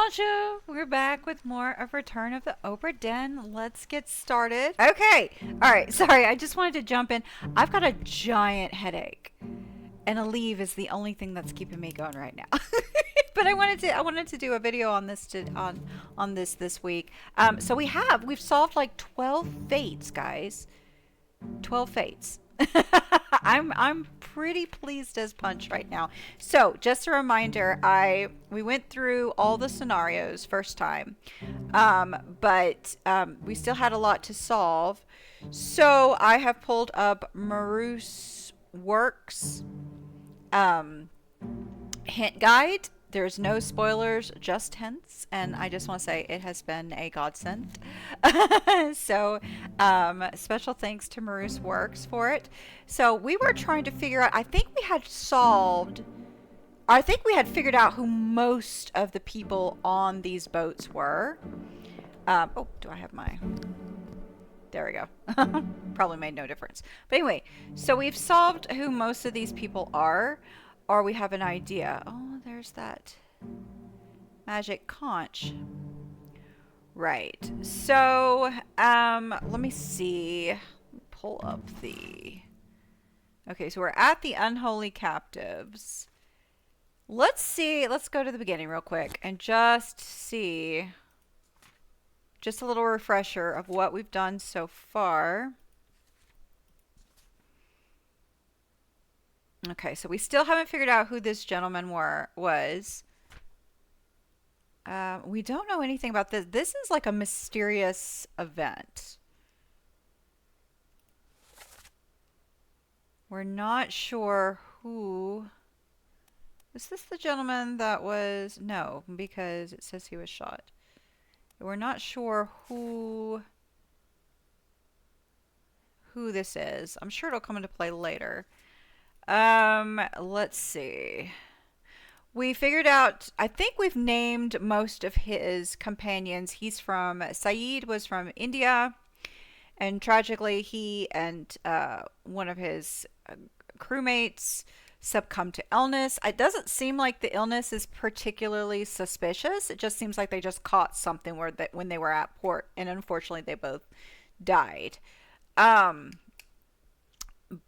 Bonjour! We're back with more of Return of the Obra Dinn. Let's get started. Okay. All right. Sorry, I just wanted to jump in. I've got a giant headache, and a leave is the only thing that's keeping me going right now. But I wanted to do a video on this week. So we've solved like 12 fates, guys. 12 fates. I'm pretty pleased as punch right now. So just a reminder, we went through all the scenarios first time, but we still had a lot to solve. So I have pulled up Maru's works um, hint guide. There's no spoilers, just hints, and I just want to say it has been a godsend. So, special thanks to Maru's Works for it. So, we were trying to figure out, I think we had figured out who most of the people on these boats were. Oh, do I have my. There we go. Probably made no difference. But anyway, so we've solved who most of these people are, or we have an idea. Oh, there's that magic conch. Right. So, let me see. Pull up the. Okay, so we're at the unholy captives. Let's see. Let's go to the beginning real quick and just see. Just a little refresher of what we've done so far. Okay, so we still haven't figured out who this gentleman was. We don't know anything about this. This is like a mysterious event. We're not sure who. Is this the gentleman that was. No, because it says he was shot. We're not sure who this is. I'm sure it'll come into play later. Let's see. We figured out, I think we've named most of his companions. Saeed was from India, and tragically he and one of his crewmates succumbed to illness. It doesn't seem like the illness is particularly suspicious. It just seems like they just caught something when they were at port, and unfortunately they both died.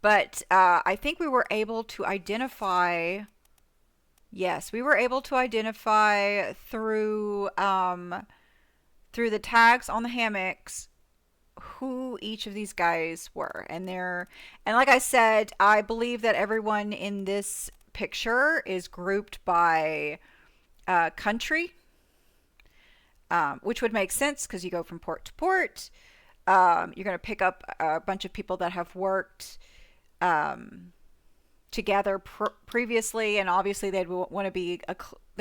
But I think we were able to identify. Yes, we were able to identify through the tags on the hammocks who each of these guys were, and like I said, I believe that everyone in this picture is grouped by country, which would make sense because you go from port to port. You're going to pick up a bunch of people that have worked together previously, and obviously they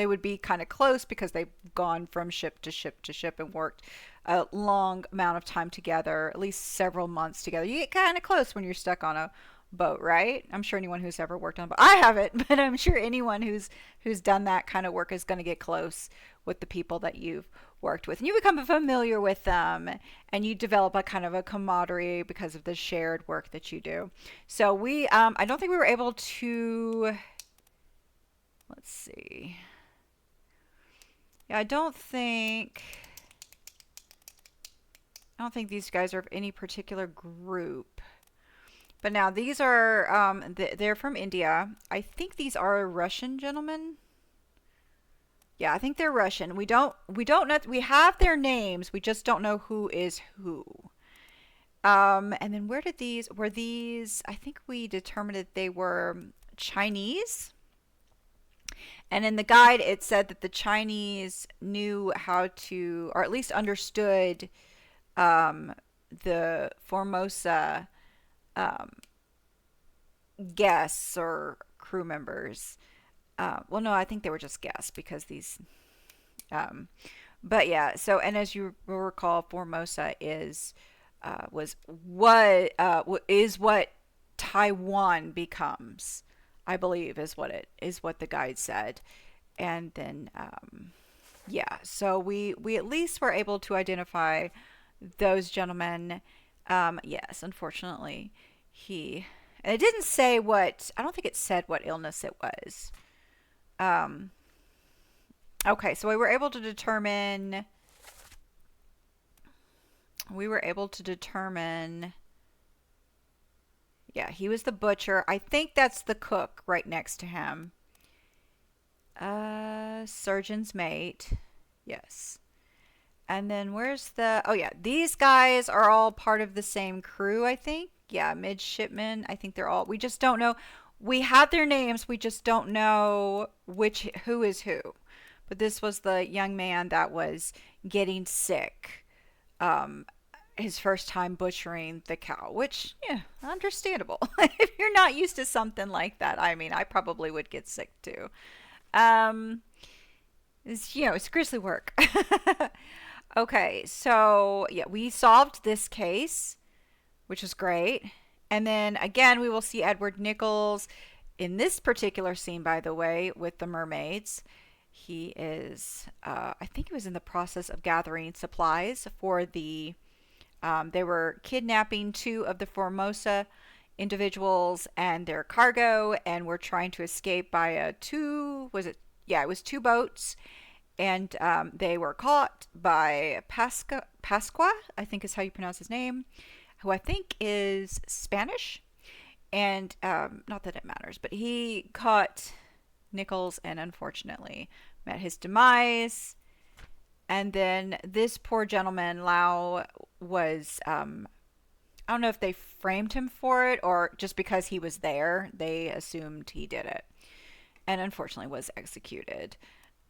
would be kind of close because they've gone from ship to ship to ship and worked a long amount of time together, at least several months together. You get kind of close when you're stuck on a boat, right? I'm sure anyone who's ever worked on a boat, I haven't, but I'm sure anyone who's done that kind of work is going to get close with the people that you've worked with, and you become familiar with them, and you develop a kind of a camaraderie because of the shared work that you do. So I don't think we were able to. Let's see. Yeah, I don't think these guys are of any particular group. But now these are they're from India. I think these are Russian gentlemen. Yeah, I think they're Russian. We don't know. We have their names. We just don't know who is who. And then were these? I think we determined that they were Chinese. And in the guide, it said that the Chinese knew how to, or at least understood, the Formosa guests or crew members. Well, no, I think they were just guests because these. But yeah, so, and as you will recall, Formosa is what Taiwan becomes, I believe, is what the guide said. And then yeah, so we at least were able to identify those gentlemen. Yes, unfortunately, and it didn't say what. I don't think it said what illness it was. Okay, so we were able to determine. We were able to determine. Yeah, he was the butcher. I think that's the cook right next to him. Surgeon's mate. Yes. And then where's the... Oh, yeah. These guys are all part of the same crew, I think. Yeah, midshipmen. I think they're all... We just don't know. We have their names. We just don't know who is who. But this was the young man that was getting sick. Um, his first time butchering the cow, which, yeah, understandable. If you're not used to something like that, I mean, I probably would get sick too. Um, it's grisly work. Okay, so yeah, we solved this case, which was great. And then again, we will see Edward Nichols in this particular scene, by the way, with the mermaids. He is, I think he was in the process of gathering supplies for they were kidnapping two of the Formosa individuals and their cargo, and were trying to escape by was it? Yeah, it was two boats, and they were caught by Pasqua, I think is how you pronounce his name, who I think is Spanish. And not that it matters, but he caught Nichols and unfortunately met his demise. And then this poor gentleman, Lau, was, I don't know if they framed him for it or just because he was there, they assumed he did it. And unfortunately was executed.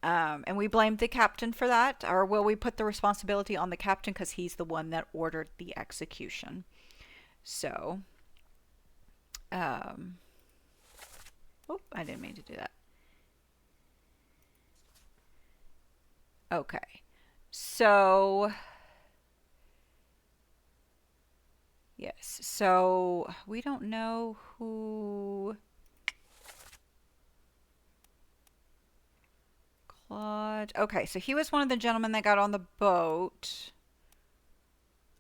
And we blamed the captain for that, or will we put the responsibility on the captain because he's the one that ordered the execution. So, oh, I didn't mean to do that. Okay. So, yes. So, we don't know who Claude. Okay, so he was one of the gentlemen that got on the boat.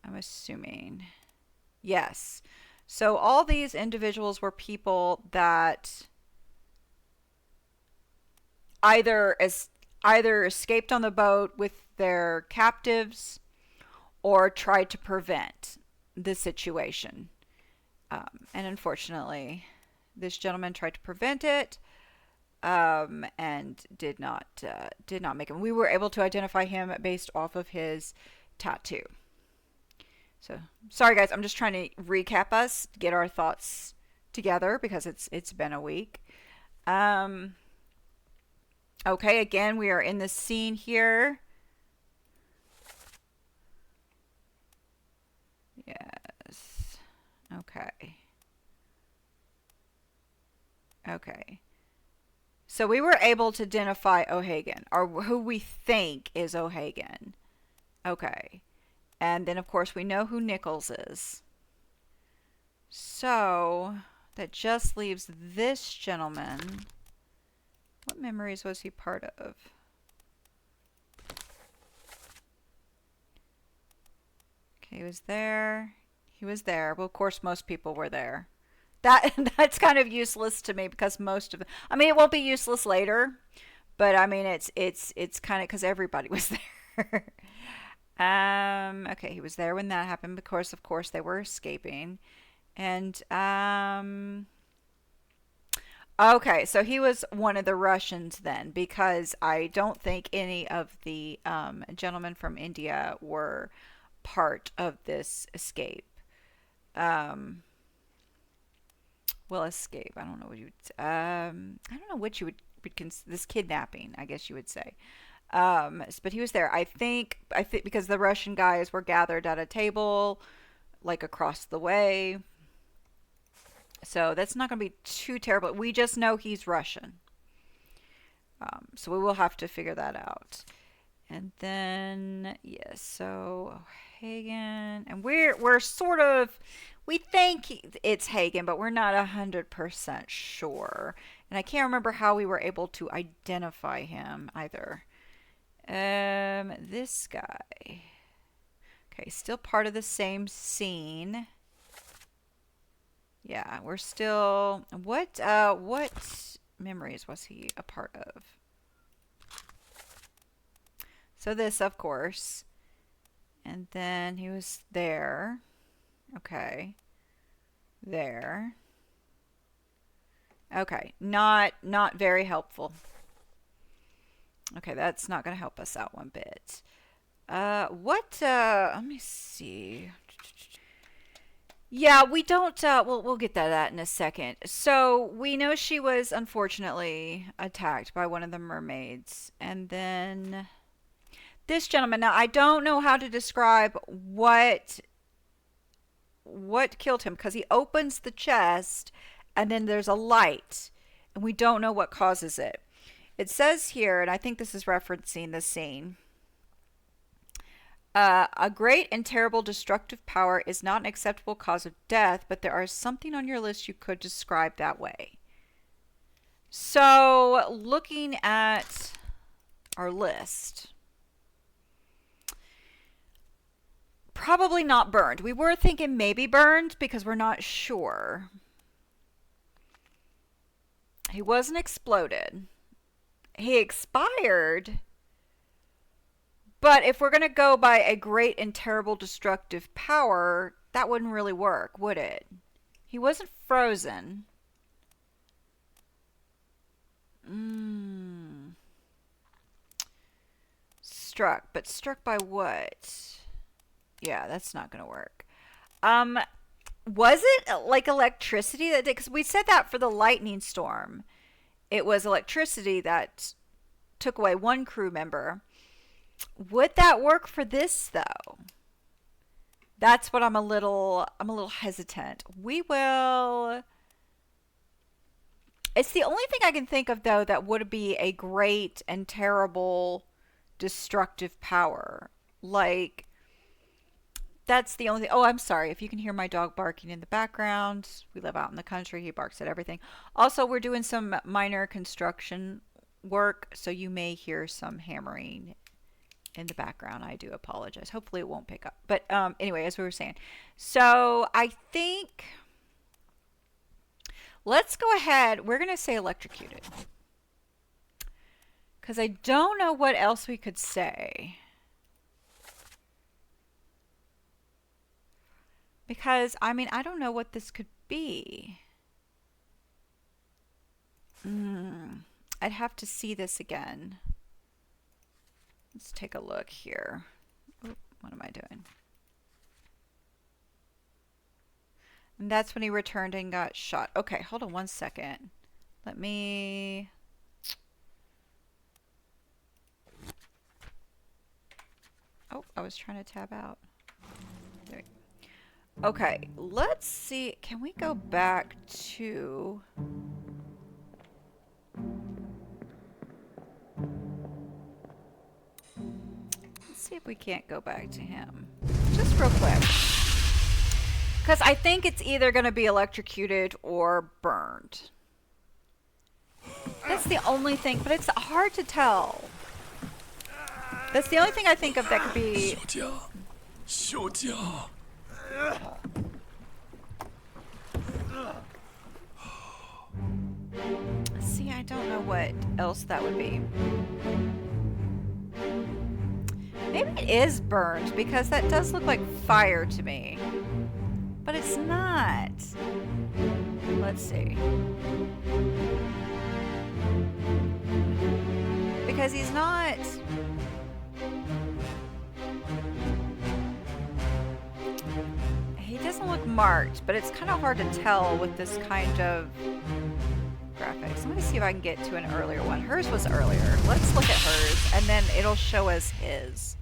I'm assuming. Yes. So all these individuals were people that either as either escaped on the boat with their captives or tried to prevent the situation. And unfortunately, this gentleman tried to prevent it, and did not make him. We were able to identify him based off of his tattoo. So sorry guys, I'm just trying to recap us, get our thoughts together because it's been a week. Um, okay, again we are in the scene here. Yes. Okay. Okay. So we were able to identify O'Hagan, or who we think is O'Hagan. Okay. And then, of course, we know who Nichols is. So that just leaves this gentleman. What memories was he part of? Okay, he was there. He was there. Well, of course, most people were there. That's kind of useless to me because most of them. I mean, it won't be useless later, but I mean, it's kind of because everybody was there. Okay, he was there when that happened because, of course, they were escaping. And, okay, so he was one of the Russians then because I don't think any of the gentlemen from India were part of this escape. Um, well, escape. I don't know what you would. I don't know what you would consider this kidnapping. I guess you would say. But he was there. I think because the Russian guys were gathered at a table, like across the way. So that's not going to be too terrible. We just know he's Russian. So we will have to figure that out. And then yes, so Hagen, and we're sort of we think it's Hagen, but we're not 100% sure. And I can't remember how we were able to identify him either. This guy. Okay, still part of the same scene. Yeah, we're still. What memories was he a part of? So this, of course. And then he was there. Okay. There. Okay. Not very helpful. Okay, that's not going to help us out one bit. Let me see. Yeah, we don't, we'll get that in a second. So we know she was unfortunately attacked by one of the mermaids. And then this gentleman, now I don't know how to describe what killed him, because he opens the chest and then there's a light and we don't know what causes it. It says here, and I think this is referencing the scene, a great and terrible destructive power is not an acceptable cause of death, but there is something on your list you could describe that way. So, looking at our list, probably not burned. We were thinking maybe burned because we're not sure. He wasn't exploded. He expired. But if we're going to go by a great and terrible destructive power, that wouldn't really work, would it? He wasn't frozen. Struck. But struck by what? Yeah, that's not going to work. Was it like electricity that did? Because we said that for the lightning storm. It was electricity that took away one crew member. Would that work for this though? That's what I'm a little hesitant. We will. It's the only thing I can think of though that would be a great and terrible destructive power. Like, that's the only thing. Oh, I'm sorry if you can hear my dog barking in the background. We live out in the country. He barks at everything. Also, we're doing some minor construction work, so you may hear some hammering in the background. I do apologize. Hopefully it won't pick up. But anyway, as we were saying, so I think let's go ahead. We're going to say electrocuted, because I don't know what else we could say. Because, I mean, I don't know what this could be. I'd have to see this again. Let's take a look here. Oop, what am I doing? And that's when he returned and got shot. Okay, hold on one second. Let me... Oh, I was trying to tab out. There we go. Okay, let's see. Can we go back to... see if we can't go back to him. Just real quick. Because I think it's either going to be electrocuted or burned. That's the only thing, but it's hard to tell. That's the only thing I think of that could be... See, I don't know what else that would be. Maybe it is burned, because that does look like fire to me. But it's not. Let's see. Because he's not... He doesn't look marked, but it's kind of hard to tell with this kind of graphics. Let me see if I can get to an earlier one. Hers was earlier. Let's look at hers, and then it'll show us his.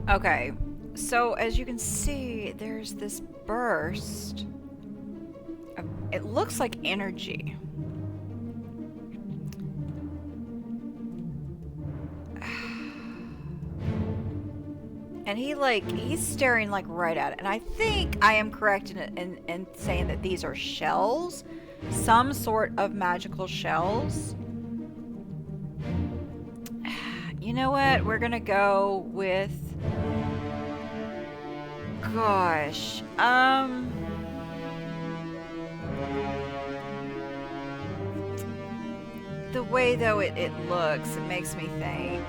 Okay, so as you can see, there's this burst. It looks like energy. And he's staring like right at it. And I think I am correct in saying that these are shells. Some sort of magical shells. know what? We're gonna go with... Gosh. The way, though, it looks, it makes me think.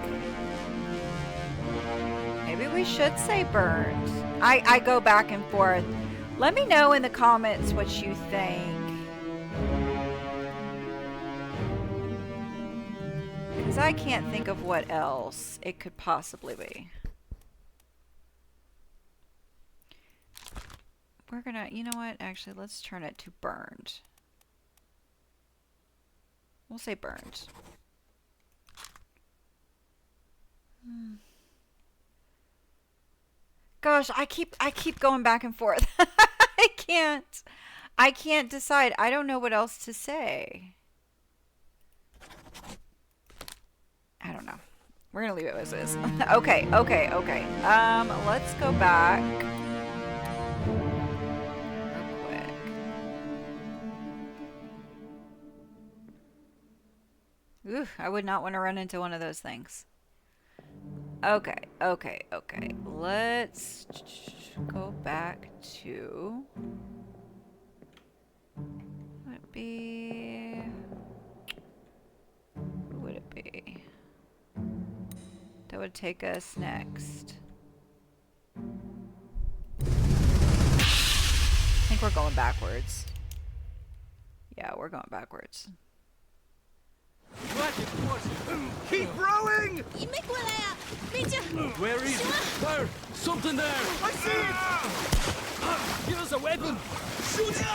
Maybe we should say burned. I go back and forth. Let me know in the comments what you think. Because I can't think of what else it could possibly be. We're gonna, you know what? Actually, let's turn it to burned. We'll say burned. Gosh, I keep going back and forth. I can't decide. I don't know what else to say. I don't know. We're gonna leave it as is. Okay. Let's go back real quick. Ooh, I would not want to run into one of those things. Okay. Let's go back to... Who would it be? That would take us next. I think we're going backwards. Yeah, we're going backwards. Keep rowing! Where is it? There! Something there! I see it! Give us a weapon! Shoot it!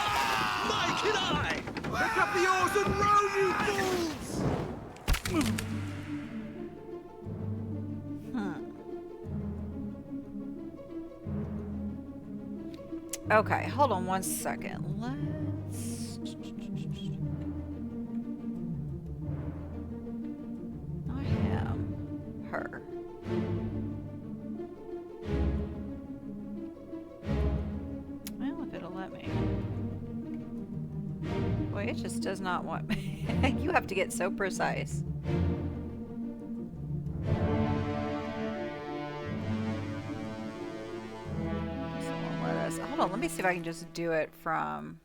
Mike and I! Pick up the oars and row, you fools! Okay, hold on one second. Let's... Not him. Her. Well, if it'll let me. Boy, it just does not want me. You have to get so precise. Hold on, let me see if I can just do it from...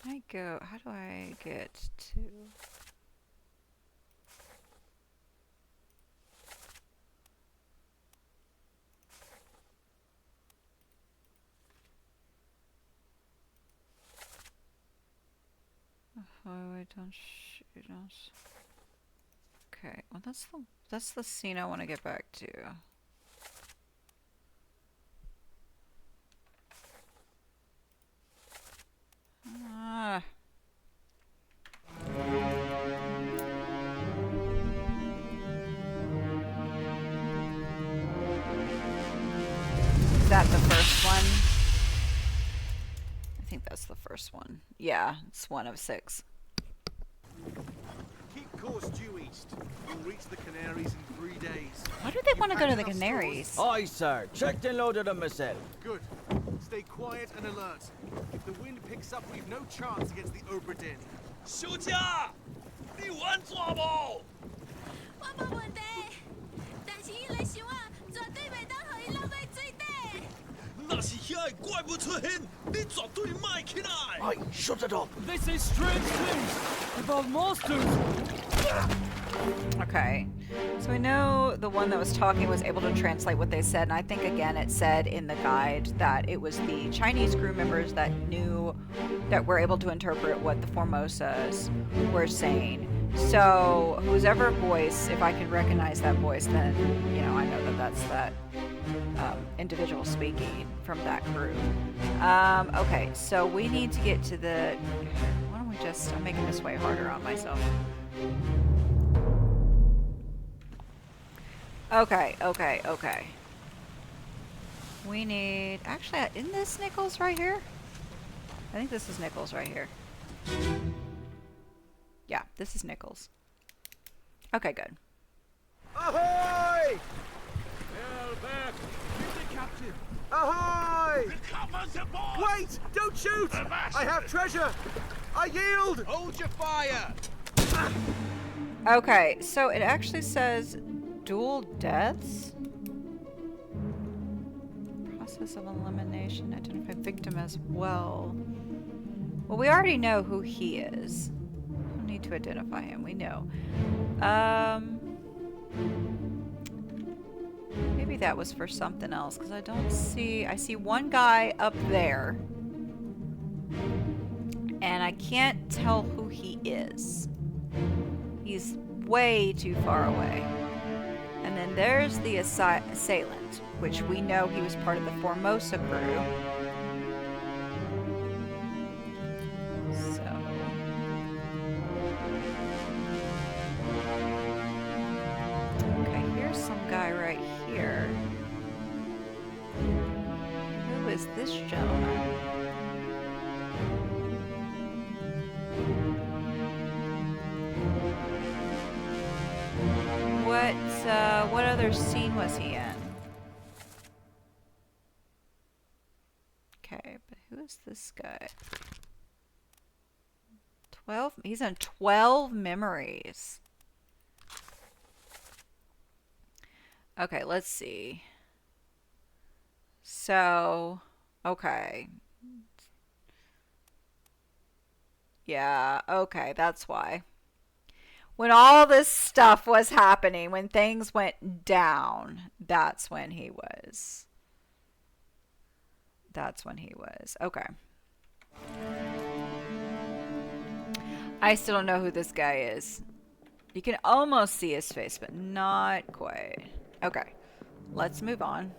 Can I go... How do I get to... Highway, don't shoot us. Okay, well that's the scene I want to get back to. Ah. Is that the first one? I think that's the first one. Yeah, it's one of 6. Keep course due east. You'll reach the Canaries in 3 days. Why do they want to go to the Canaries? Aye, sir. Checked and loaded them myself. Good. Stay quiet and alert. If the wind picks up, we've no chance against the Obra Dinn. 休假！你玩抓不？我冇问题，但是伊来想啊，绝对袂当互伊落在水底。那是遐个怪物出现，你绝对卖起来！ Aye, shut it up. They say strange things about monsters. Okay, so we know the one that was talking was able to translate what they said, and I think again it said in the guide that it was the Chinese crew members that were able to interpret what the Formosas were saying. So whoever voice, if I can recognize that voice, then I know that that's that individual speaking from that crew. Okay, so we need to get to the... Why don't we just... I'm making this way harder on myself. Okay. We need... Actually, isn't this Nichols right here? I think this is Nichols right here. Yeah, this is Nichols. Okay, good. Ahoy! Hell back! Give the captain! Ahoy! Come on, the boy! Wait! Don't shoot! I have treasure! I yield! Hold your fire! Okay, so it actually says dual deaths. Process of elimination. Identify victim as well. Well, we already know who he is. We don't need to identify him. We know. Maybe that was for something else, because I don't see... I see one guy up there. And I can't tell who he is. He's way too far away. And then there's the assailant, which we know he was part of the Formosa crew. So... okay, here's some guy right here. Who is this gentleman? What other scene was he in? Okay, but who is this guy? 12? He's in 12 memories. Okay, let's see. So, okay. Yeah, okay, that's why. When all this stuff was happening, when things went down, that's when he was. That's when he was. Okay. I still don't know who this guy is. You can almost see his face, but not quite. Okay. Let's move on.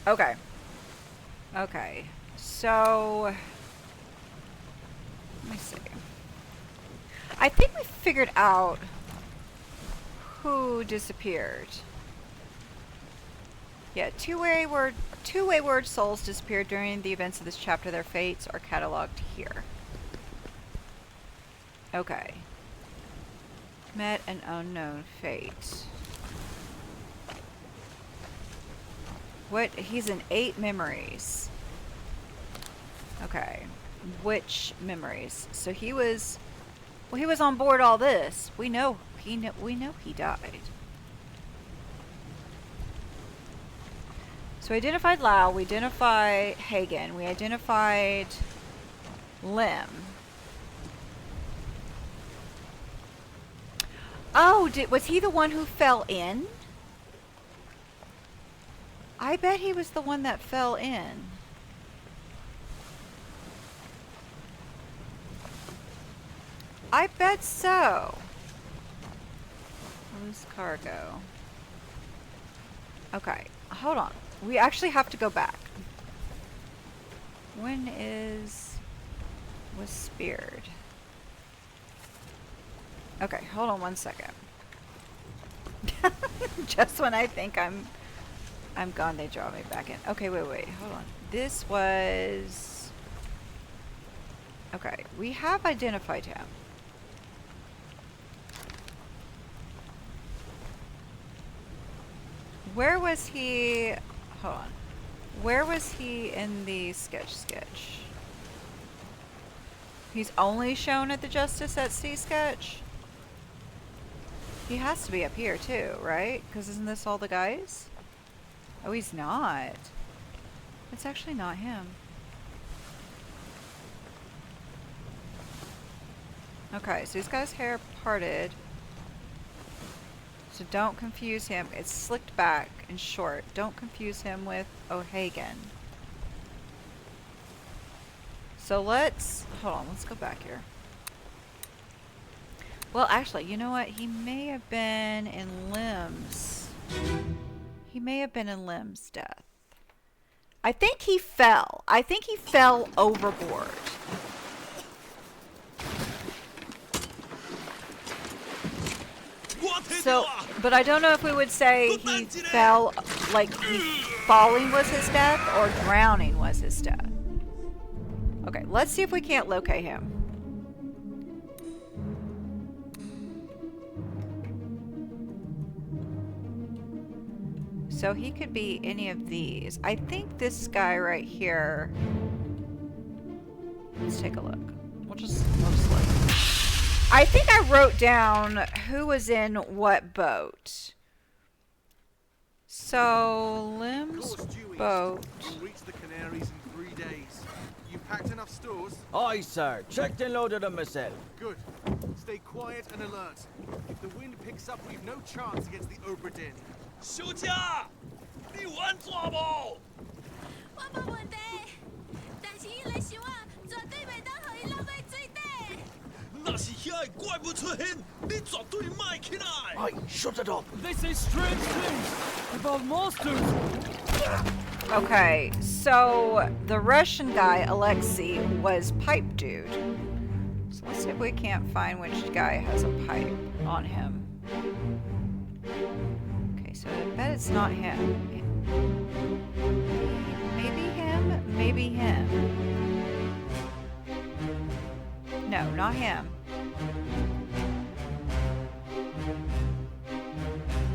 Okay. Okay. So... let me see. I think we figured out who disappeared. Yeah, two wayward souls disappeared during the events of this chapter. Their fates are cataloged here. Okay. Met an unknown fate. What? He's in 8 memories. Okay. Which memories? So he was... well, he was on board all this. We know he died. So we identified Lau, we identified Hagen, we identified Lim. Oh, was he the one who fell in? I bet he was the one that fell in. I bet so. Loose cargo. Okay, hold on. We actually have to go back. When was speared? Okay, hold on one second. Just when I think I'm gone, they draw me back in. Okay, wait, hold on. This was... okay, we have identified him. Where was he... hold on. Where was he in the sketch? He's only shown at the Justice at Sea sketch? He has to be up here too, right? Because isn't this all the guys? Oh, he's not. It's actually not him. Okay, so he's got his hair parted. So don't confuse him. It's slicked back and short. Don't confuse him with O'Hagan. So let's... hold on, let's go back here. Well, actually, you know what? He may have been in Lim's... he may have been in Lim's death. I think he fell. I think he fell overboard. So, but I don't know if we would say he fell, like falling was his death or drowning was his death. Okay, let's see if we can't locate him. So he could be any of these. I think this guy right here. Let's take a look. We'll just look. I think I wrote down who was in what boat. So Lim's Course due boat. east. You'll reach the Canaries in 3 days. You packed enough stores? Aye, sir. Checked and loaded them myself. Good. Stay quiet and alert. If the wind picks up, we've no chance against the Obra Dinn. 休假，你有安怎无？我无问题，但是伊来想啊，绝对袂当互伊落在水底。若是遐个怪物出现，你绝对卖起来。 Aye, shut it up. They say strange things about monsters. Okay, so the Russian guy, Alexei, was Pipe Dude. So let's see if we can't find which guy has a pipe on him. Okay, so I bet it's not him. Maybe him? Maybe him. No, not him.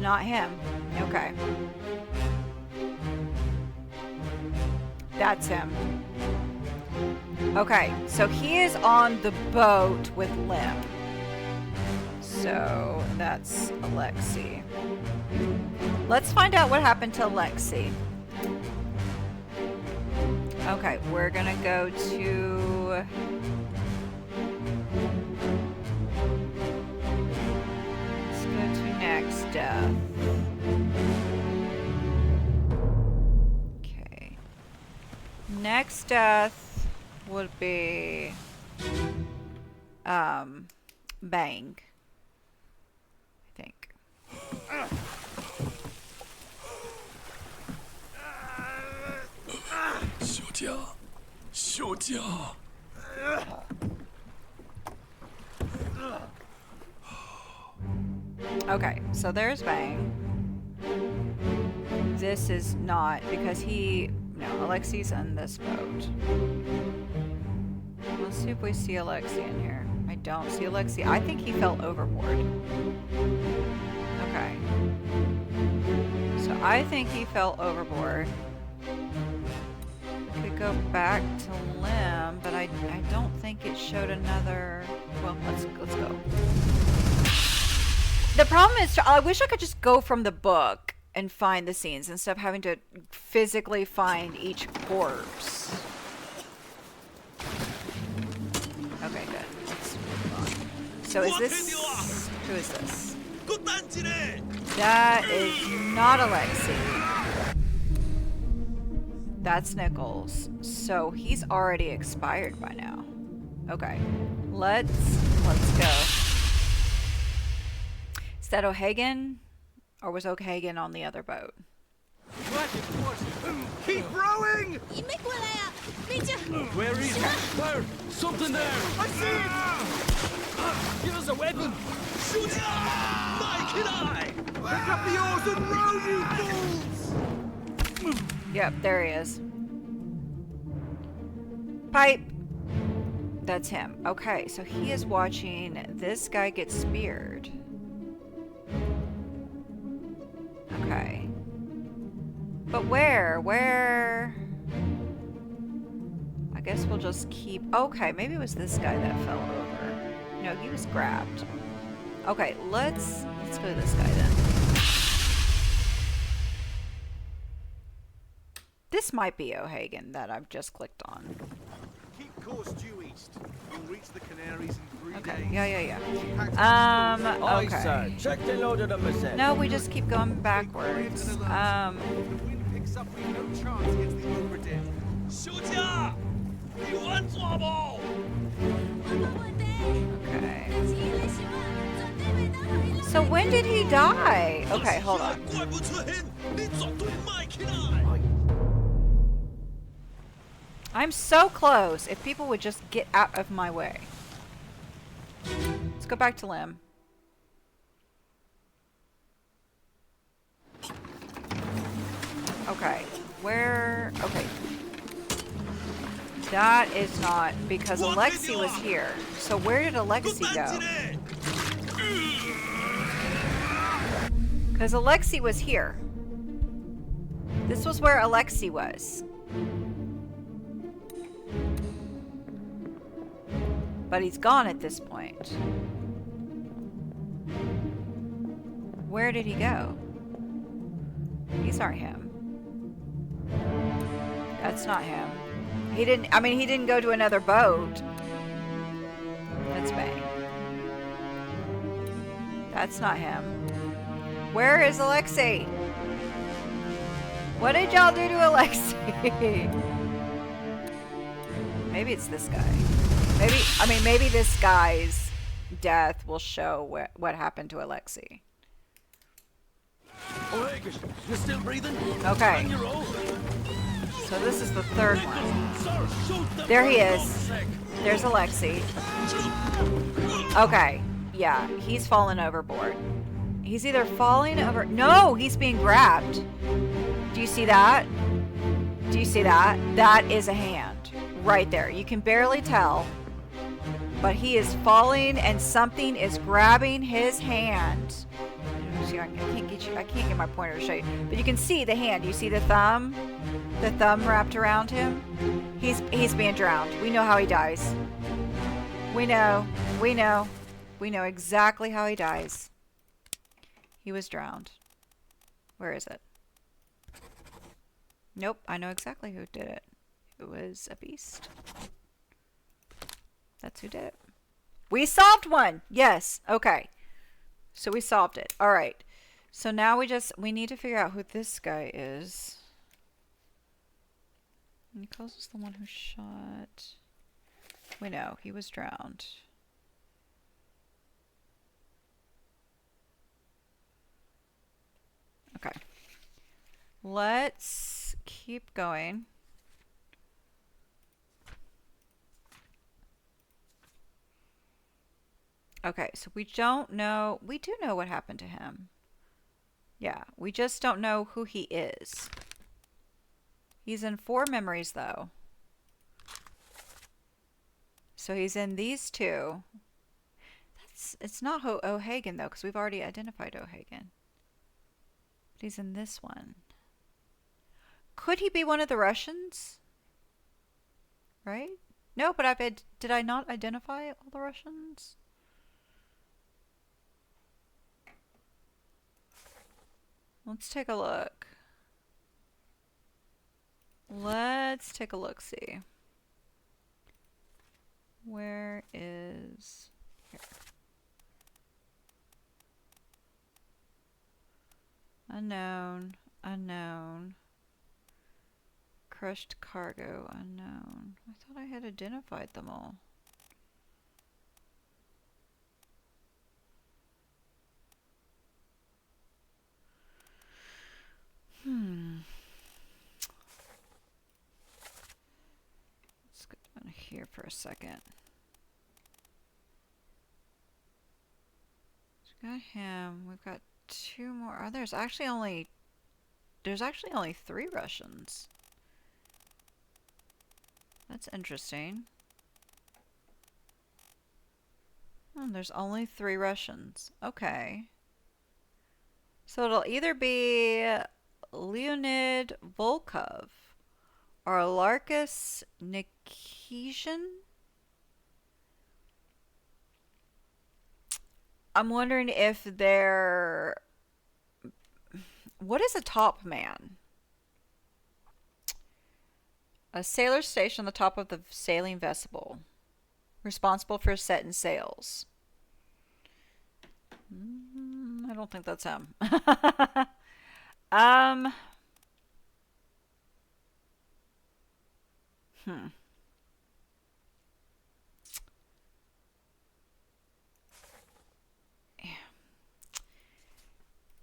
Not him. Okay. That's him. Okay, so he is on the boat with Lim. So that's Alexei. Let's find out what happened to Alexei. Okay, we're gonna go to... Let's go to next death. Okay. Next death would be Bang. I think. 休假，休假。 Okay, so there's Bang. This is not because no, Alexei's in this boat. Let's see if we see Alexei in here. I don't see Alexei. I think he fell overboard. Okay. So I think he fell overboard. We could go back to Lim, but I don't think it showed another. Well, let's go. The problem is, I wish I could just go from the book and find the scenes instead of having to physically find each corpse. Okay, good. Let's move on. So is this... Who is this? 搁等一下， That is not Alexei. That's Nichols. So he's already expired by now. Okay. Let's go. Is that O'Hagan? Or was O'Hagan on the other boat? What? Keep rowing! 伊没过来啊！你这 Where is it? There, something there. I see it! Give us a weapon. 休假，卖起来！ Pick up the oars and row, you fools! Yep, there he is. Pipe. That's him. Okay, so he is watching this guy get speared. Okay. But where? Where? I guess we'll just keep... Okay, maybe it was this guy that fell over. No, he was grabbed. Okay, let's go to this guy then. This might be O'Hagan that I've just clicked on. Keep course due east. You'll reach the Canaries in 3 Okay, days. yeah. Packed enough stores? Aye, sir. Okay. Checked and loaded them myself. No, we just keep going Stay quiet backwards. and alert. If the wind picks up, we've no chance against the Obra Dinn. 休假，你有安怎无？我无问题， Okay. 但是伊来想啊，绝对袂当互伊落在 So when did he die? Okay, hold 若 on. 是遐个怪物出现，你绝对卖起来。 I'm so close. If people would just get out of my way. Let's go back to Lim. Okay. Where? Okay. That is not because Alexei was here. So where did 搁 Alexei 等 go? 一下， Because Alexei was here. This was where Alexei was. But he's gone at this point. Where did he go? These aren't him. That's not him. He didn't go to another boat. That's Bang. That's not him. Where is Alexei? What did y'all do to Alexei? Maybe it's this guy. Maybe this guy's death will show what happened to Alexei. Oleg, you're still breathing? Okay. And you're old. So this is the third one. Sir, shoot them There he for is. God's sake. There's Alexei. Okay. Yeah, he's fallen overboard. He's either falling over... No, he's being grabbed. Do you see that? Do you see that? That is a hand. Right there. You can barely tell. But he is falling and something is grabbing his hand. I can't get my pointer to show you. But you can see the hand. You see the thumb? The thumb wrapped around him? He's being drowned. We know how he dies. We know. We know. We know exactly how he dies. He was drowned. Where is it? Nope, I know exactly who did it. It was a beast. That's who did it. We solved one! Yes, okay. So we solved it. Alright. So now we need to figure out who this guy is. Nichols was the one who shot. We know, he was drowned. Okay. Let's keep going. Okay, so we don't know. We do know what happened to him. Yeah, we just don't know who he is. He's in 4 memories, though. So he's in these 2. It's not O'Hagan, though, because we've already identified O'Hagan. But he's in this one. Could he be one of the Russians? Right? No, but did I not identify all the Russians? Let's take a look. Let's take a look, see. Where is... Here. Unknown. Unknown. Crushed cargo. Unknown. I thought I had identified them all. Let's go down here for a second. We've got him. We've got 2 more. Oh, there's actually only 3 Russians. That's interesting. Oh, there's only 3 Russians. Okay. So it'll either be Leonid Volkov or Larkus Nikishin. I'm wondering if they're... What is a top man? A sailor stationed on the top of the sailing vessel, responsible for setting sails. I don't think that's him.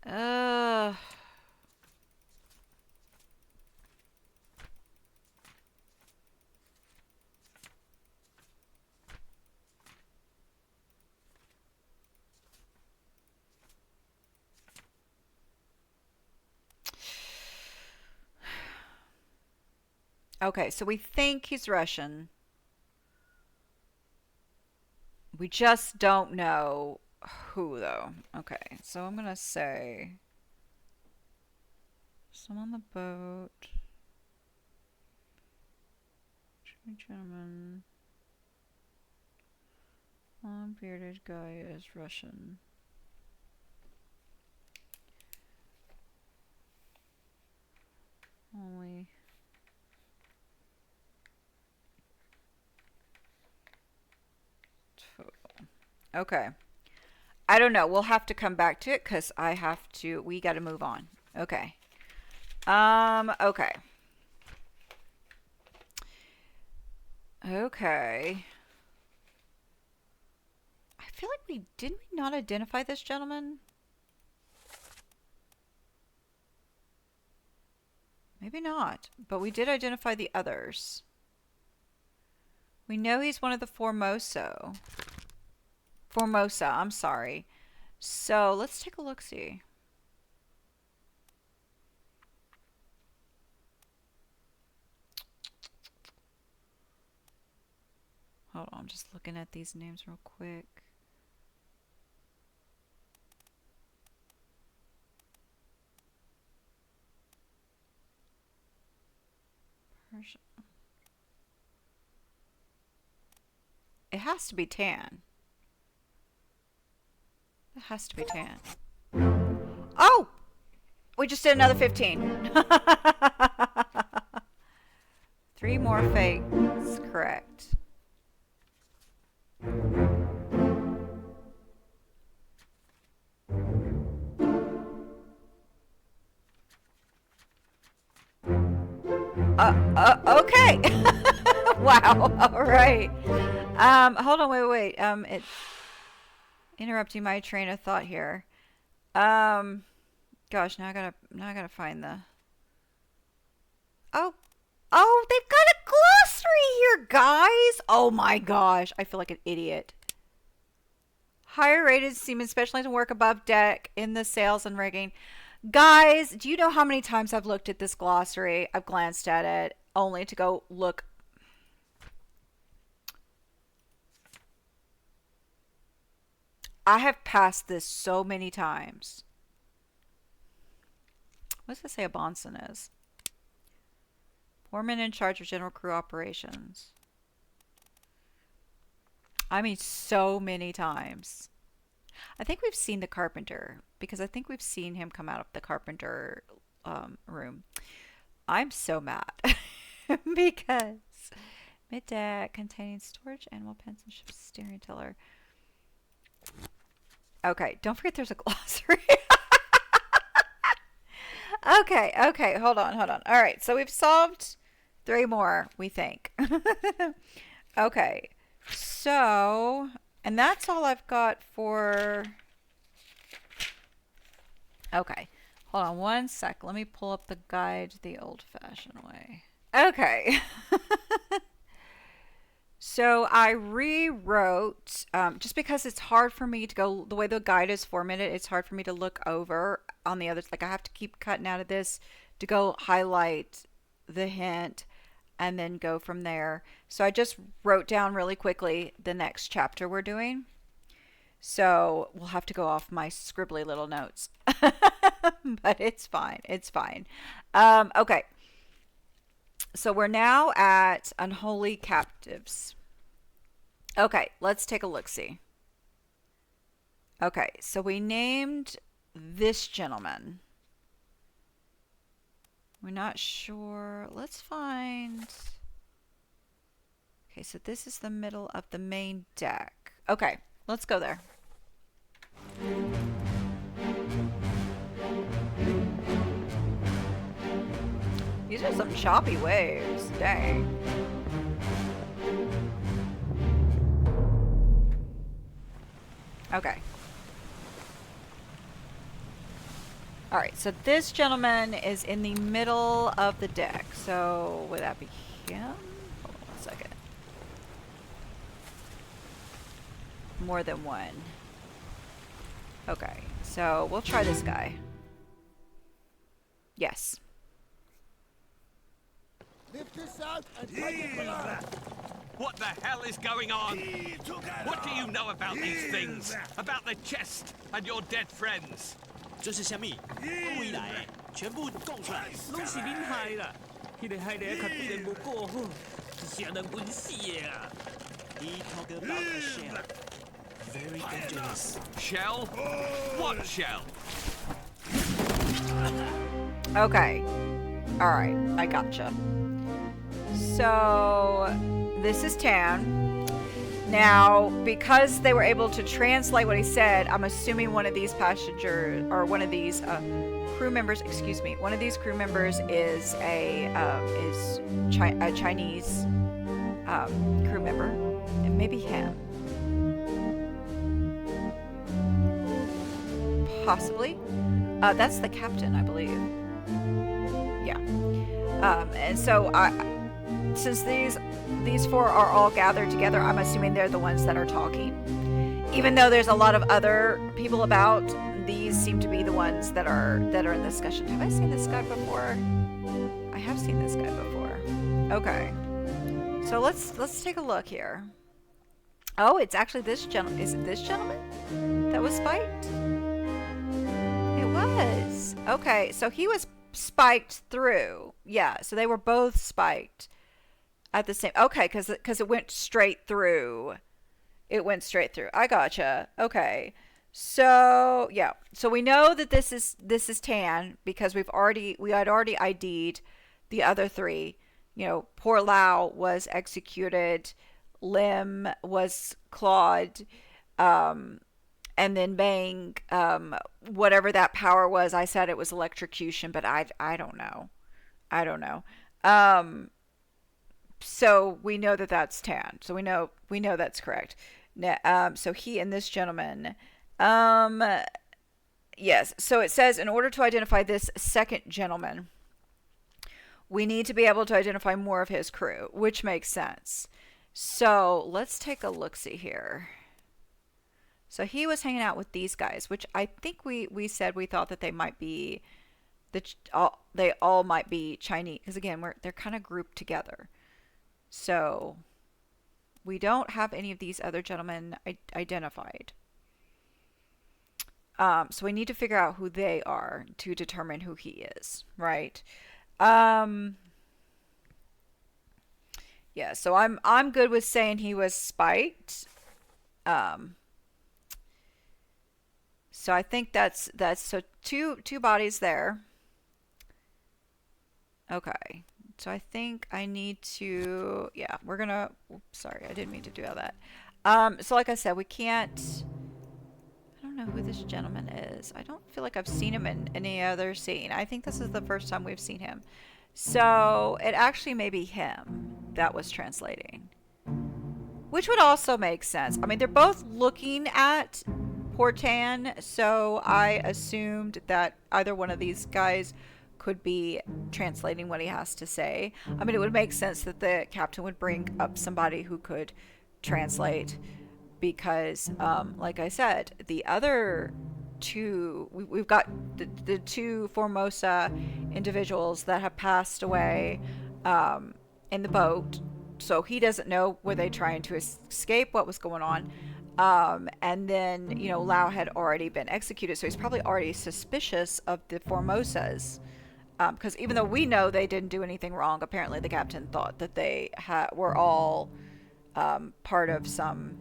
Uh, okay, so we think he's Russian. We just don't know who, though. Okay, so I'm gonna say Some on the boat. Two gentlemen. Long bearded guy is Russian. Only total. Okay. I don't know. We'll have to come back to it because we got to move on. Okay. Okay. Okay. I feel like didn't we not identify this gentleman? Maybe not, but we did identify the others. We know he's one of the Formosa, I'm sorry. So let's take a look-see. Hold on, I'm just looking at these names real quick. Persian. It has to be tan. It has to be tan. Oh! We just did another 15. 3 more fakes, correct. Okay. Wow. All right. Hold on. Wait. It interrupting my train of thought here. Gosh, now I gotta find the. Oh, they've got a glossary here, guys. Oh my gosh, I feel like an idiot. Higher rated seamen specialized in work above deck in the sails and rigging. Guys, do you know how many times I've looked at this glossary? I've glanced at it only to go look. I have passed this so many times. What does it say a bonson is? Foreman in charge of general crew operations. I mean, so many times. I think we've seen the carpenter because I think we've seen him come out of the carpenter room. I'm so mad because mid-deck containing storage, animal pens, and ship's steering tiller. Okay, don't forget there's a glossary. Okay, hold on. All right, so we've solved 3 more, we think. Okay, so, and that's all I've got for, okay, hold on one sec. Let me pull up the guide the old-fashioned way. Okay. So I rewrote, just because it's hard for me to go, the way the guide is formatted, it's hard for me to look over on the others. Like I have to keep cutting out of this to go highlight the hint and then go from there. So I just wrote down really quickly the next chapter we're doing. So we'll have to go off my scribbly little notes. But it's fine. Okay. So we're now at Unholy Captives. Okay, let's take a look-see. Okay, so we named this gentleman. We're not sure. Let's find... Okay, so this is the middle of the main deck. Okay, let's go there. These are some choppy waves. Dang. Okay. Alright, so this gentleman is in the middle of the deck. So, would that be him? Hold on 1 second. More than one. Okay, so we'll try this guy. Yes. Lift this out and take it below. What the hell is going on? What do you know about these things? About the chest and your dead friends? 这是虾米？我以来全部供出来！拢是恁害啦！迄个海狸较对人无顾好，是谁人稳死的啊？ He talk about a shell. Very dangerous. Shell? What shell? Okay. Alright, I gotcha. So, this is Tan. Now, because they were able to translate what he said, I'm assuming one of these passengers, or one of these crew members, excuse me, one of these crew members is a Chinese crew member. And maybe him. Possibly. That's the captain, I believe. Yeah. And so, since these four are all gathered together, I'm assuming they're the ones that are talking. Even though there's a lot of other people about, these seem to be the ones that are in discussion. Have I seen this guy before? I have seen this guy before. Okay. So let's take a look here. Oh, it's actually this gentleman. Is it this gentleman that was spiked? It was. Okay, so he was spiked through. Yeah, so they were both spiked at the same. Okay, because it went straight through. It went straight through. I gotcha. Okay. So yeah. So we know that this is Tan because we had already ID'd the other three. You know, poor Lao was executed. Lim was clawed, and then Bang, whatever that power was, I said it was electrocution, but I don't know. I don't know. So we know that that's Tan. So we know that's correct. So he and this gentleman, yes. So it says in order to identify this second gentleman, we need to be able to identify more of his crew, which makes sense. So let's take a look-see here. So he was hanging out with these guys, which I think we said we thought that they might be they all might be Chinese, because again they're kind of grouped together. So we don't have any of these other gentlemen identified. So we need to figure out who they are to determine who he is, right? Yeah, so I'm good with saying he was spiked. So I think that's so two bodies there. Okay. So I think I need to, yeah, we're gonna, oops, sorry, I didn't mean to do all that. So like I said, we can't, I don't know who this gentleman is. I don't feel like I've seen him in any other scene. I think this is the first time we've seen him. So it actually may be him that was translating, which would also make sense. I mean, they're both looking at Portan, so I assumed that either one of these guys could be translating what he has to say. I mean, it would make sense that the captain would bring up somebody who could translate because, like I said, the other two, we've got the two Formosa individuals that have passed away in the boat. So he doesn't know, were they trying to escape, what was going on. And then, you know, Lao had already been executed, so he's probably already suspicious of the Formosas. Because even though we know they didn't do anything wrong, apparently the captain thought that they were all part of some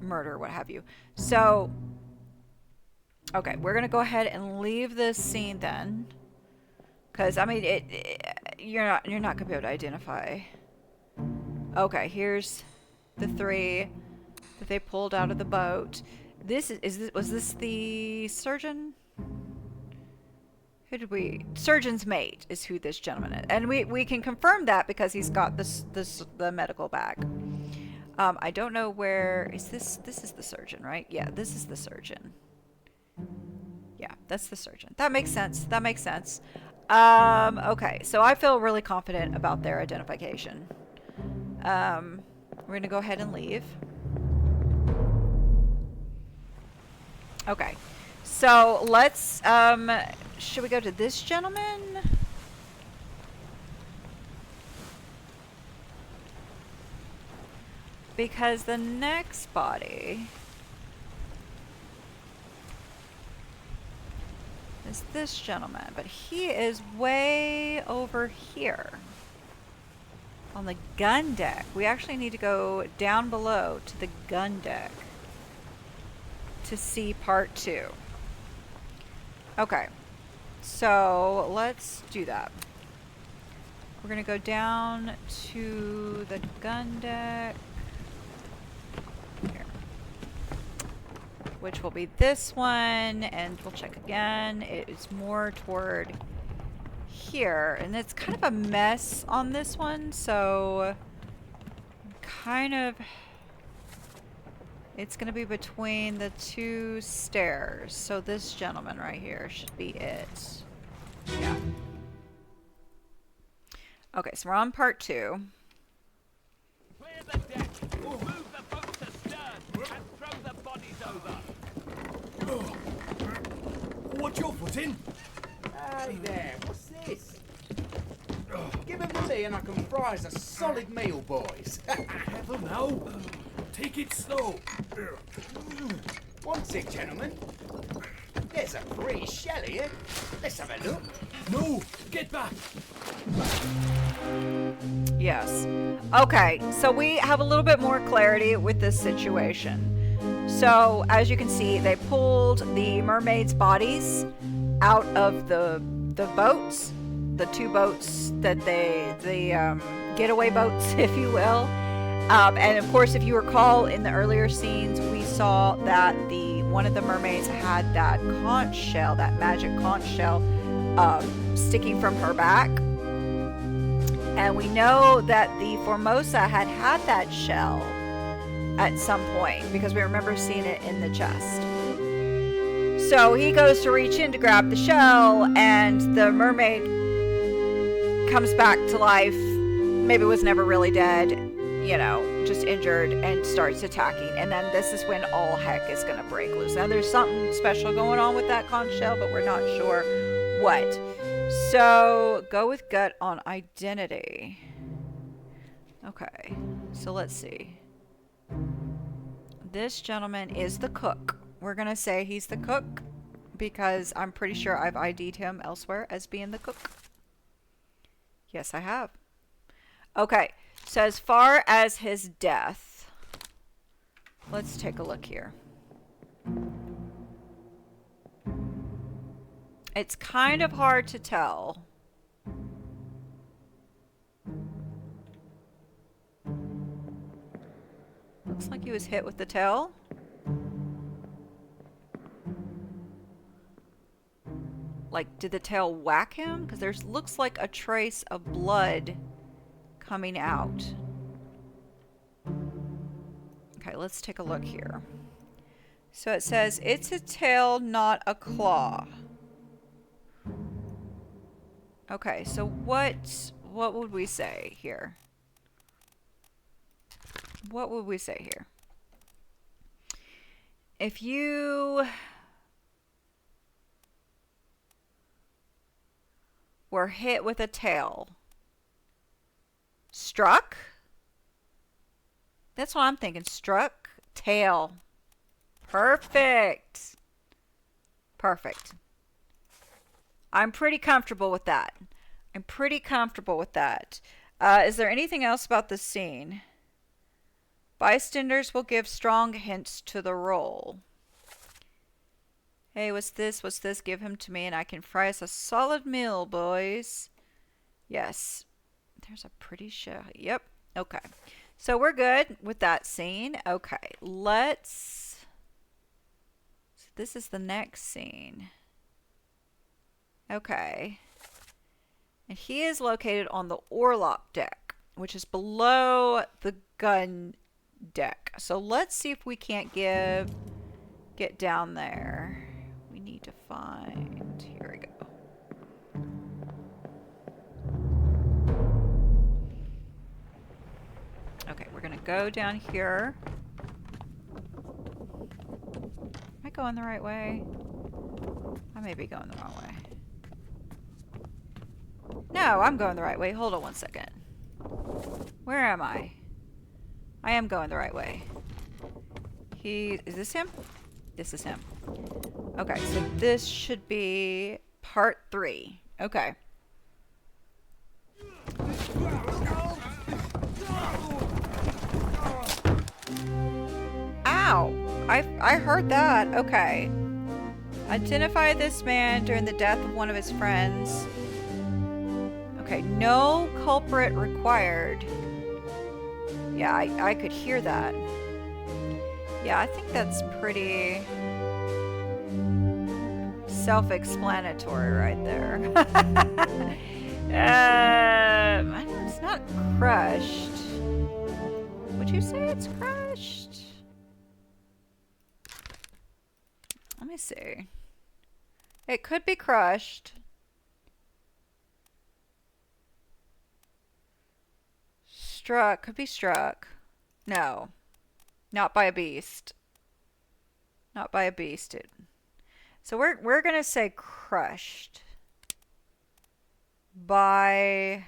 murder, what have you. So, okay, we're going to go ahead and leave this scene then. Because, I mean, you're not going to be able to identify. Okay, here's the three that they pulled out of the boat. Was this the surgeon? Who did we? Surgeon's mate is who this gentleman is, and we can confirm that because he's got the medical bag. I don't know where is this. This is the surgeon, right? Yeah, this is the surgeon. Yeah, that's the surgeon. That makes sense. That makes sense. Okay, so I feel really confident about their identification. We're gonna go ahead and leave. Okay, so let's, should we go to this gentleman? Because the next body, is this gentleman, but he is way over here on the gun deck. We actually need to go down below to the gun deck to see part 2. Okay, so let's do that. We're gonna go down to the gun deck here, which will be this one, and we'll check again. It is more toward here, and it's kind of a mess on this one, so kind of it's gonna be between the 2 stairs. So this gentleman right here should be it. Yeah. Okay, so we're on part 2. Clear the deck. Move the boat to stern and throw the bodies over. What's your foot in? Hey there, what's this? Give him to me and I can fry us a solid meal, boys. Careful now. Take it slow. What's it, gentlemen? There's a pretty shell here. Let's have a look. No, get back. Yes. Okay, so we have a little bit more clarity with this situation. So, as you can see, they pulled the mermaids' bodies out of the boats, the 2 boats that the getaway boats, if you will. And of course, if you recall in the earlier scenes, we saw that one of the mermaids had that conch shell, that magic conch shell, sticking from her back. And we know that the Formosa had that shell at some point, because we remember seeing it in the chest. So he goes to reach in to grab the shell, and the mermaid comes back to life. Maybe was never really dead, you know, just injured, and starts attacking. And then this is when all heck is going to break loose. Now there's something special going on with that conch shell, but we're not sure what. So go with gut on identity. Okay, so let's see. This gentleman is the cook. We're going to say he's the cook because I'm pretty sure I've ID'd him elsewhere as being the cook. Yes, I have. Okay, so as far as his death, let's take a look here. It's kind of hard to tell. Looks like he was hit with the tail. Like, did the tail whack him? Because there looks like a trace of blood coming out. Okay, let's take a look here. So it says, it's a tail, not a claw. Okay, so what would we say here? What would we say here? If you were hit with a tail, struck? That's what I'm thinking. Struck, tail. Perfect. Perfect. I'm pretty comfortable with that. I'm pretty comfortable with that. Is there anything else about this scene? Bystanders will give strong hints to the role. Hey, what's this? What's this? Give him to me and I can fry us a solid meal, boys. Yes. There's a pretty show. Yep. Okay. So we're good with that scene. Okay. Let's... So this is the next scene. Okay. And he is located on the orlop deck, which is below the gun deck. So let's see if we can't get down there. We need to find... Here we go. Okay, we're going to go down here. Am I going the right way? I may be going the wrong way. No, I'm going the right way. Hold on one second. Where am I? I am going the right way. Is this him? This is him. Okay, so this should be part 3. Okay. Ow! I heard that. Okay. Identify this man during the death of one of his friends. Okay, no culprit required. Yeah, I could hear that. Yeah, I think that's pretty self-explanatory right there. I know it's not crushed. Would you say it's crushed? Let me see. It could be crushed. Struck. Could be struck. No. Not by a beast. Not by a beast. So we're gonna say crushed. By...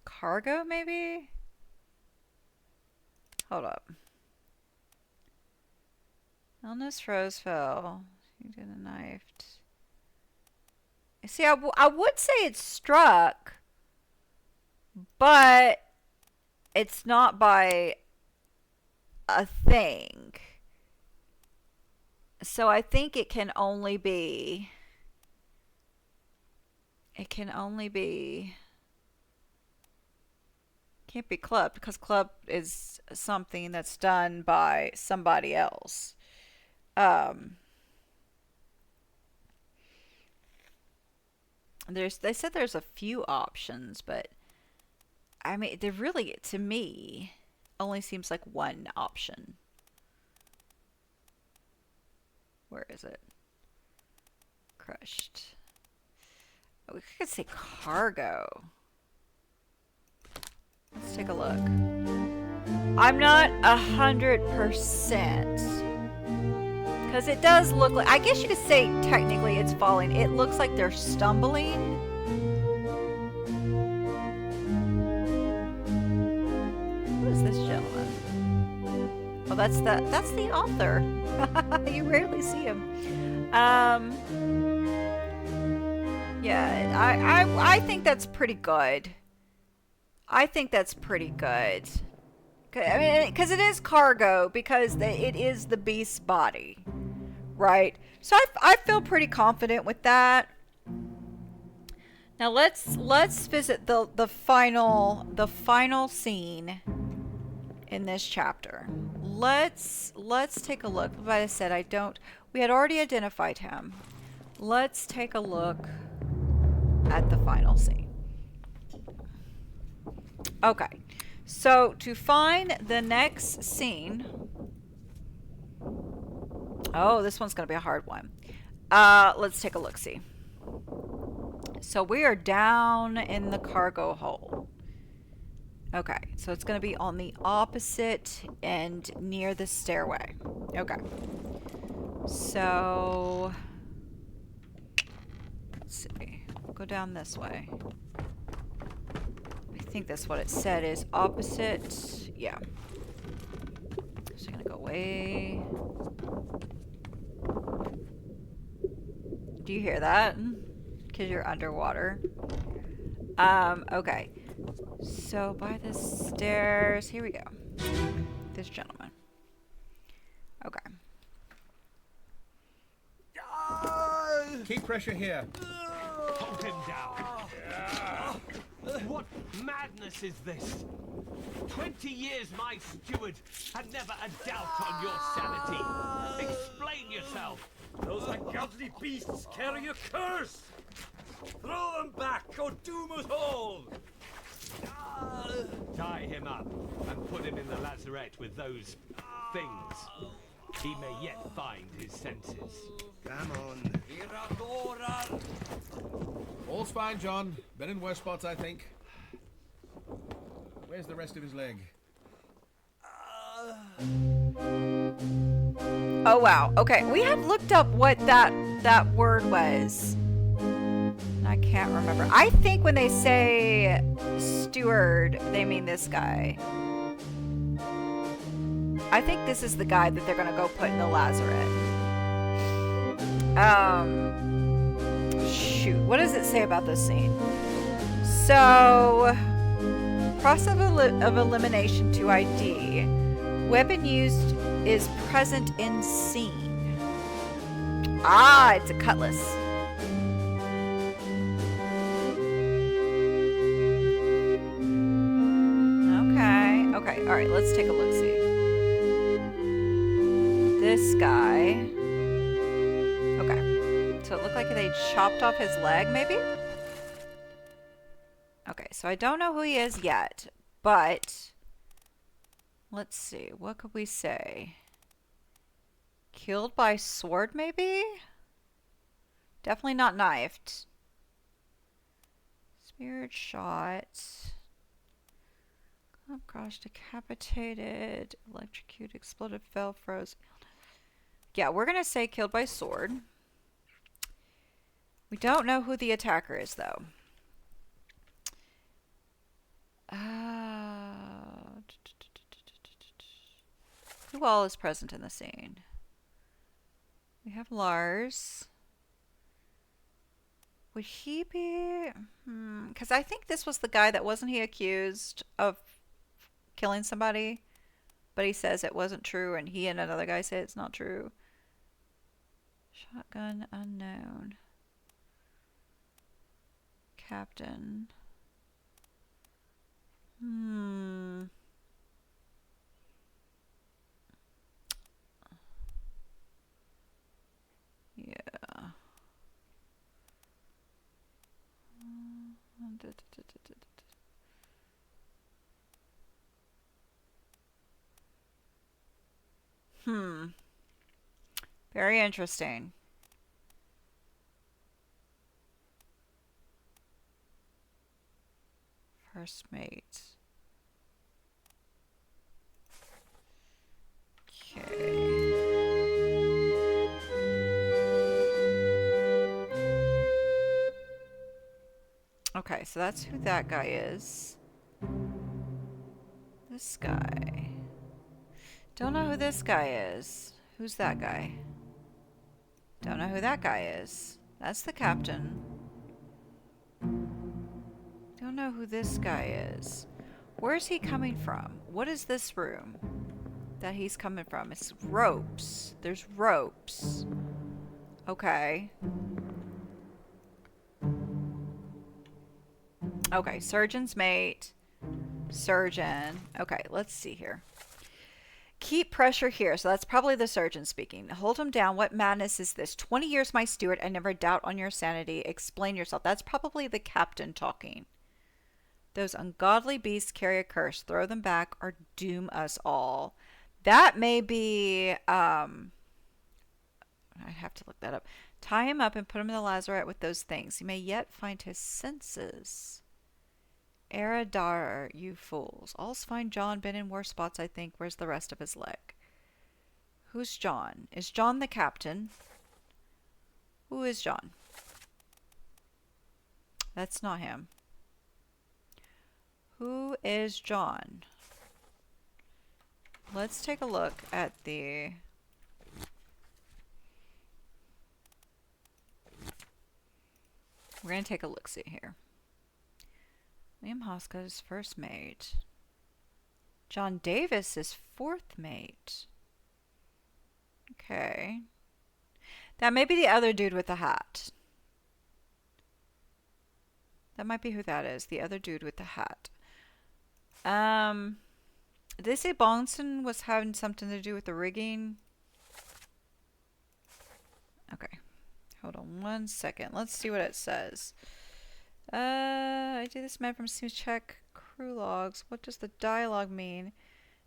cargo, maybe? Hold up. Illness froze fell. You did a knifed. See, I would say it's struck, but it's not by a thing. So I think it can only be... It can only be... Can't be clubbed, because club is something that's done by somebody else. They said there's a few options, but I mean, there really, to me, only seems like one option. Where is it? Crushed. We could say cargo. Let's take a look. I'm not 100%. Because it does look like... I guess you could say technically it's falling. It looks like they're stumbling. Who is this gentleman? Oh, that's the author. You rarely see him. Yeah, I think that's pretty good. I think that's pretty good. I mean, because it is cargo, because it is the beast's body, right? So I feel pretty confident with that. Now let's visit the final scene in this chapter. Let's take a look. Like I said, we had already identified him. Let's take a look at the final scene. Okay, so to find the next scene... Oh, this one's going to be a hard one. Let's take a look-see. So we are down in the cargo hold. Okay, so it's going to be on the opposite end near the stairway. Okay. So... let's see. Go down this way. I think that's what it said is opposite. Yeah. So I'm gonna go way. Do you hear that? Because you're underwater. Okay. So by the stairs, here we go. This gentleman. Okay. Keep pressure here. Hold him down. What madness is this? 20 years my steward had never a doubt on your sanity. Explain yourself. Those ungodly beasts carry a curse! Throw them back or doom us all! Tie him up and put him in the lazarette with those things. He may yet find his senses. Come on. All's fine, John. Been in worse spots, I think. Where's the rest of his leg? Oh wow. Okay, we had looked up what that word was. I can't remember. I think when they say steward, they mean this guy. I think this is the guy that they're gonna go put in the lazaret. Shoot, what does it say about this scene? So, process of elimination to ID. Weapon used is present in scene. Ah, it's a cutlass. Okay, alright, let's take a look, see. This guy. Okay, so it looked like they chopped off his leg, maybe? Okay, so I don't know who he is yet, but let's see, what could we say? Killed by sword, maybe? Definitely not knifed. Speared shot. Oh gosh, decapitated, electrocuted, exploded, fell, froze. Yeah, we're gonna say killed by sword. We don't know who the attacker is, though. Who all is present in the scene? We have Lars. Would he be? Because I think this was the guy that wasn't he accused of killing somebody, but he says it wasn't true, and he and another guy say it's not true. Shotgun unknown. Captain. Yeah. Very interesting. First mate. Okay. Okay, so that's who that guy is. This guy. Don't know who this guy is. Who's that guy? Don't know who that guy is. That's the captain. Don't know who this guy is. Where's he coming from? What is this room that he's coming from? It's ropes. There's ropes. Okay. Okay, surgeon's mate. Surgeon. Okay, let's see here. Keep pressure here. So that's probably the surgeon speaking. Hold him down. What madness is this? 20 years, my steward. I never doubt on your sanity. Explain yourself. That's probably the captain talking. Those ungodly beasts carry a curse. Throw them back or doom us all. That may be, I have to look that up. Tie him up and put him in the lazaret with those things. He may yet find his senses. Eradar, you fools. All's fine. John been in worse spots, I think. Where's the rest of his leg? Who's John? Is John the captain? Who is John? That's not him. Who is John? Let's take a look at the... We're going to take a look-see here. Liam Hoska is first mate. John Davis is fourth mate. Okay. That may be the other dude with the hat. That might be who that is. The other dude with the hat. Did they say Bonson was having something to do with the rigging? Okay. Hold on one second. Let's see what it says. I do this man from Seems check crew logs. What does the dialogue mean?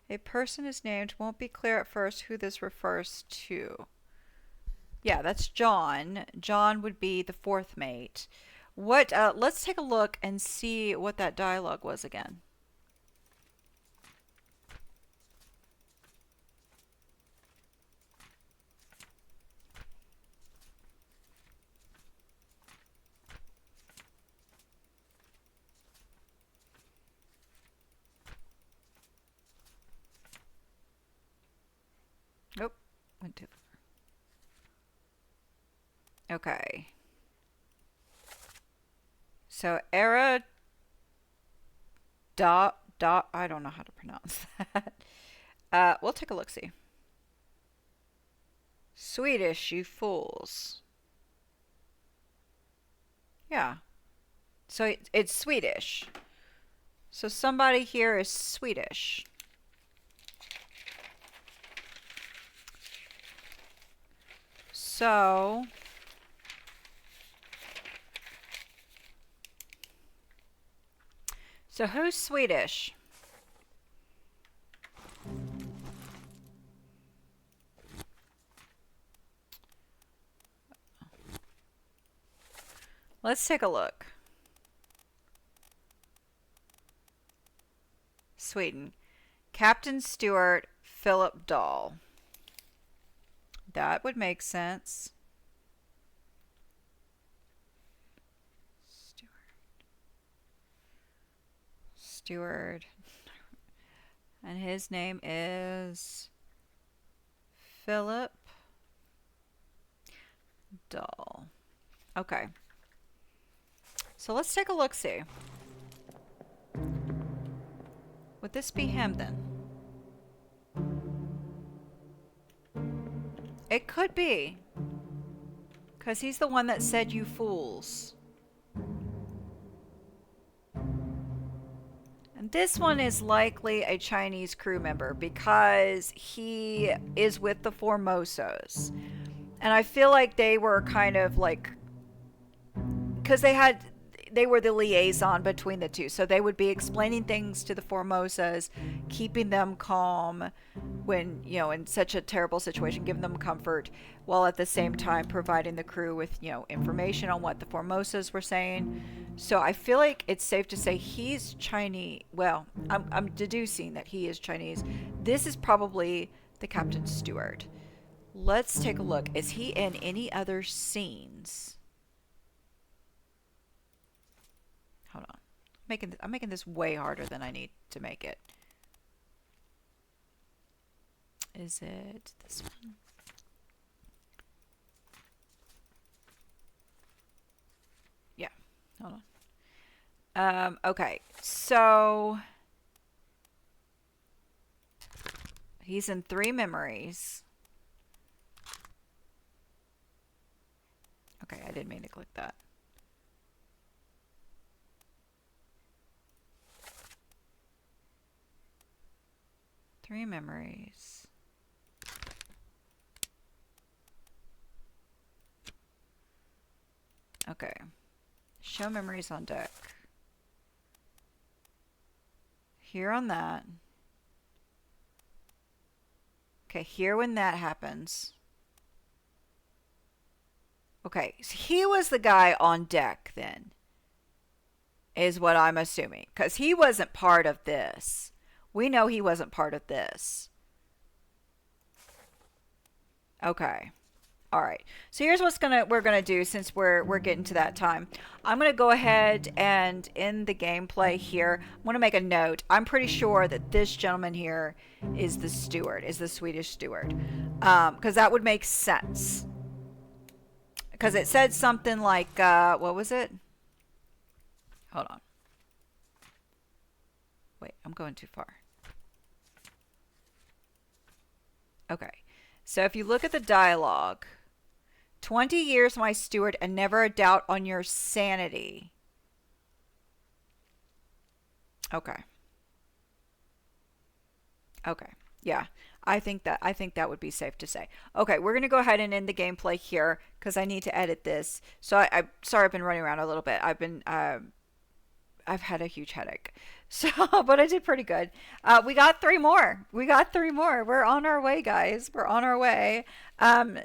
A person is named. Won't be clear at first who this refers to. Yeah, that's John. John would be the fourth mate. What? Let's take a look and see what that dialogue was again. Went too far. Okay. So I don't know how to pronounce that. We'll take a look, see. Swedish, you fools. Yeah. So it's Swedish. So somebody here is Swedish. So who's Swedish? Let's take a look. Sweden. Captain Stewart Philip Dahl. That would make sense. Stewart. And his name is Philip Dahl. Okay. So let's take a look-see. Would this be him then? It could be. Because he's the one that said you fools. And this one is likely a Chinese crew member because he is with the Formosos. And I feel like they were kind of like... Because they were the liaison between the two. So they would be explaining things to the Formosas, keeping them calm when, you know, in such a terrible situation, giving them comfort, while at the same time providing the crew with, you know, information on what the Formosas were saying. So I feel like it's safe to say he's Chinese. Well, I'm deducing that he is Chinese. This is probably the Captain Stewart. Let's take a look. Is he in any other scenes? Hold on. I'm making this way harder than I need to make it. Is it this one? Yeah. Hold on. Okay. So he's in 3 memories. Okay, I didn't mean to click that. Three memories. Okay. Show memories on deck. Here on that. Okay, here when that happens. Okay, so he was the guy on deck then, is what I'm assuming. Because he wasn't part of this. We know he wasn't part of this. Okay. All right. So here's what's we're gonna do since we're getting to that time. I'm gonna go ahead and end the gameplay here. I'm gonna make a note. I'm pretty sure that this gentleman here is the steward, is the Swedish steward, because that would make sense. Because it said something like, what was it? Hold on. Wait, I'm going too far. Okay. So if you look at the dialogue, 20 years, my steward, and never a doubt on your sanity. Okay. Okay. Yeah. I think that would be safe to say. Okay, we're going to go ahead and end the gameplay here because I need to edit this. So I'm sorry I've been running around a little bit. I've had a huge headache. So, but I did pretty good. We got 3 more. We're on our way, guys. We're on our way.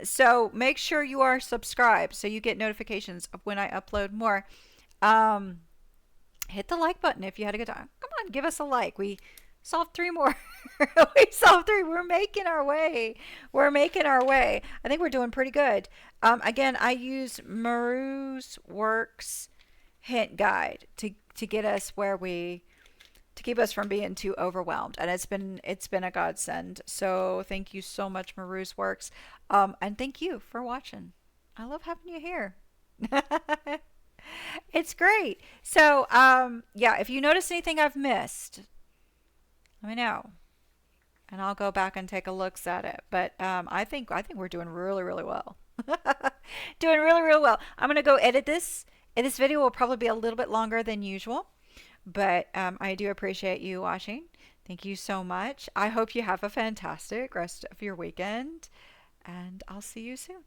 So make sure you are subscribed so you get notifications of when I upload more. Hit the like button if you had a good time. Come on, give us a like. We solved 3 more. We solved 3. We're making our way. I think we're doing pretty good. Again, I used Maru's Works hint guide to get us where we to keep us from being too overwhelmed. And it's been a godsend. So thank you so much, Maru's Works. And thank you for watching. I love having you here. It's great. So yeah, if you notice anything I've missed, let me know. And I'll go back and take a look at it. But I think we're doing really, really well. Doing really, really well. I'm gonna go edit this. And this video will probably be a little bit longer than usual. But I do appreciate you watching. Thank you so much. I hope you have a fantastic rest of your weekend. And I'll see you soon.